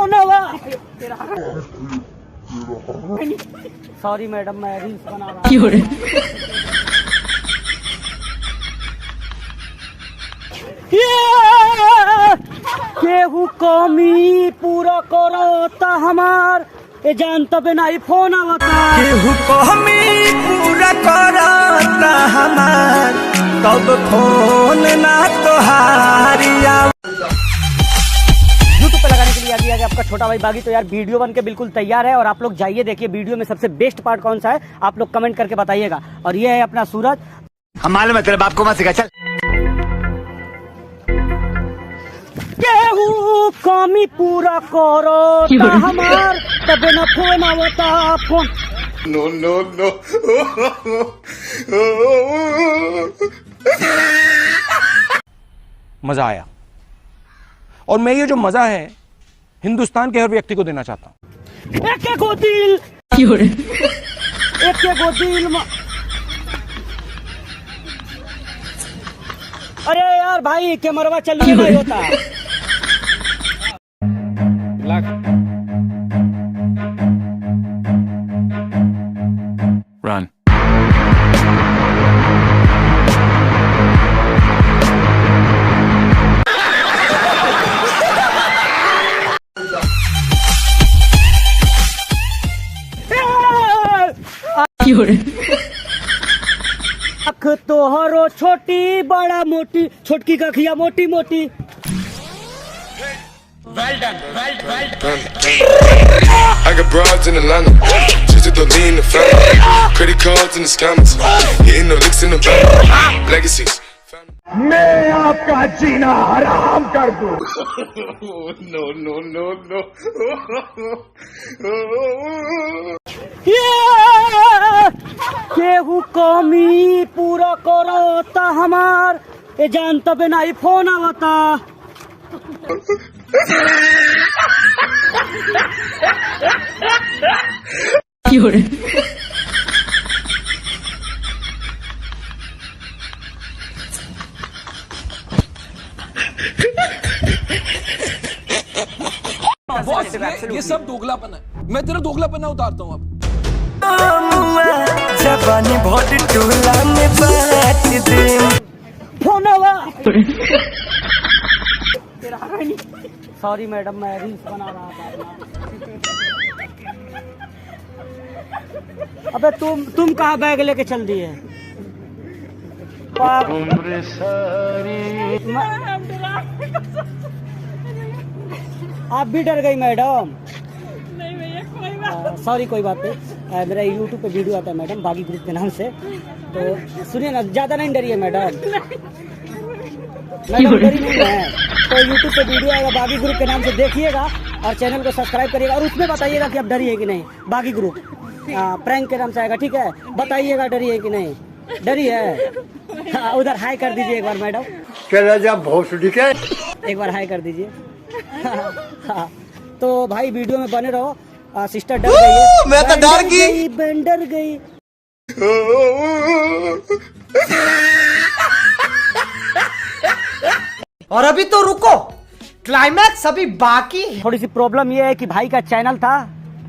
फोनवा। Sorry madam, मैं reels बना रहा हूँ। केहू कमी पूरा करो हमार ए जानता बे नहीं फोन आवता। केहू कमी पूरा करता हमार तब फोन ना तोहारी। यूट्यूब पे लगाने के लिए आ गया आपका छोटा भाई बागी। तो यार वीडियो बन के बिल्कुल तैयार है और आप लोग जाइए देखिए वीडियो में सबसे बेस्ट पार्ट कौन सा है, आप लोग कमेंट करके बताइएगा। और ये है अपना सूरज। हमारे मतलब आपको मत सिखा चल। केहू कमी पूरा करो हमार तबे न फोन आवता फोन। No no no. मजा आया और मैं ये जो मजा है हिंदुस्तान के हर व्यक्ति को देना चाहता हूँ। एक गो दिल अरे यार भाई कैमरवा चलिए नहीं होता। Run. अख तोहरो छोटी बड़ा मोटी, छोटकी का खिया मोटी मोटी। I got broads in Atlanta, just to lean the family. Credit cards in the scammers, hitting the licks in the bank. Legacies. मैं आपका जीना हराम कर दूं। No no no no. केहू कमी पूरा करो हमार ए जानता बे नहीं फोन आवता। ये सब दोगलापन है। मैं तेरा दोगलापना उतारता हूँ अब। जबानी बहुत टूला में बात दे फोनवा। सॉरी मैडम, मैं रील्स बना रहा था। अबे तुम कहाँ बैग लेके चल दिए? आप भी डर गई मैडम? नहीं भैया कोई बात। सॉरी कोई बात नहीं। मेरा यूट्यूब पे वीडियो आता है मैडम बागी ग्रुप के नाम से, तो सुनिए ना, ज्यादा नहीं डरिए मैडम। मैडम डरी नहीं है तो यूट्यूब पे वीडियो आएगा बागी ग्रुप के नाम से, देखिएगा और चैनल को सब्सक्राइब करिएगा और उसमें बताइएगा कि आप डरिए कि नहीं। बागी ग्रुप प्रैंक के नाम से आएगा, ठीक है? बताइएगा डरिए कि नहीं। डरी है? उधर हाई कर दीजिए एक बार मैडम। चला जा भोसड़ी के। एक बार हाई कर दीजिए। तो भाई वीडियो में बने रहो। सिस्टर डर गई है। मैं तो डर गई। डर गई। और अभी तो रुको, क्लाइमैक्स अभी बाकी। थोड़ी सी प्रॉब्लम ये है कि भाई का चैनल था,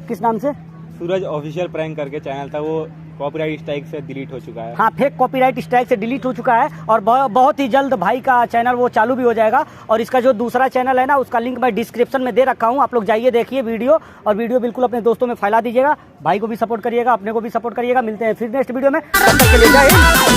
किस नाम से? सूरज ऑफिशियल प्रैंक करके चैनल था, वो कॉपीराइट स्ट्राइक से डिलीट हो चुका है। हाँ, फेक कॉपीराइट स्ट्राइक से डिलीट हो चुका है और बहुत ही जल्द भाई का चैनल वो चालू भी हो जाएगा। और इसका जो दूसरा चैनल है ना, उसका लिंक मैं डिस्क्रिप्शन में दे रखा हूँ, आप लोग जाइए देखिए वीडियो, और वीडियो बिल्कुल अपने दोस्तों में फैला दीजिएगा। भाई को भी सपोर्ट करिएगा, अपने को भी सपोर्ट करिएगा। मिलते हैं फिर नेक्स्ट वीडियो में, तब तक के लिए जय हिंद।